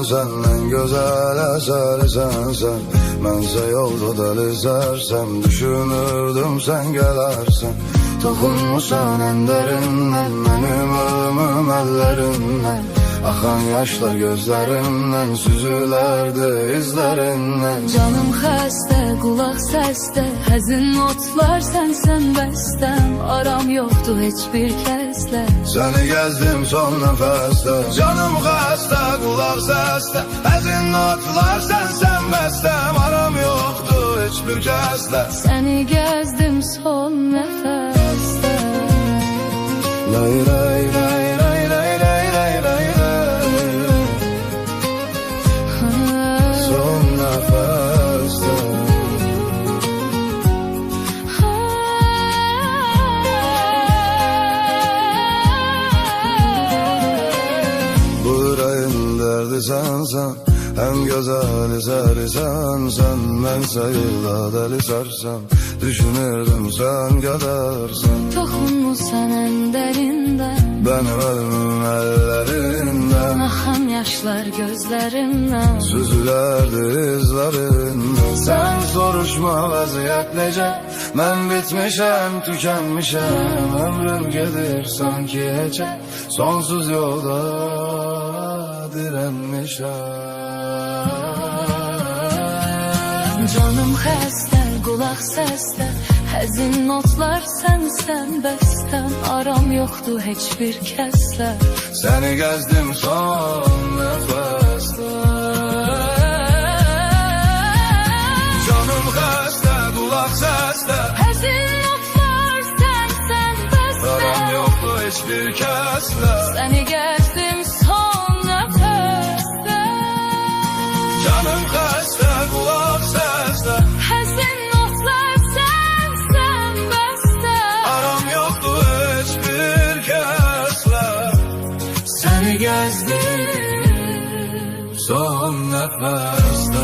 senden güzel eseri sensen. Mənsə yolda deli sərsəm, düşünürdüm sen gelersen. Toxunmusan ən dərindən, mənim ölümüm əllərindən. Axan yaşlar gözlərimdən, süzülərdi izlərindən. Canım xəstə, qulaq səsdə, həzin notlar sənsən bəstəm. Aram yoxdur heç bir kəslə, səni gəzdim son nəfəsdə. Canım xəstə, qulaq səsdə, həzin notlar sənsən bəstəm. Aram yoxdur heç bir kəslə, səni gəzdim son nəfəsdə. Lay lay lay lay lay lay lay lay lay. Son nəfəsdə. Bu ürəyin dərdi sənsən, hem güzel eseri sensen. Ben sayıda deli sarsam, düşünürdüm sen kadarsan. Toxunmusan ən dərindən, Benim ölümüm ellerinden. axan yaşlar gözlərimdən. Süzülerdi izlerinden. Sen soruşma vaziyet nece, ben bitmişem, tükenmişem. Ömrüm gelir sanki hece, sonsuz yolda direnmişem. Canım xəstə, qulaq səsdə, həzin notlar sənsən bəstəm. Aram yoxdur heç bir kəslə, səni gəzdim son nəfəsdə. Canım xəstə, qulaq səsdə, həzin notlar sənsən bəstəm. aram yoxdur heç bir kəslə, səni gəzdim son nəfəsdə. canım xəstə, qulaq səsdə, həzin notlar sənsən bəstəm. aram yoxdur heç bir kəslə, səni gəzdim son nəfəsdə.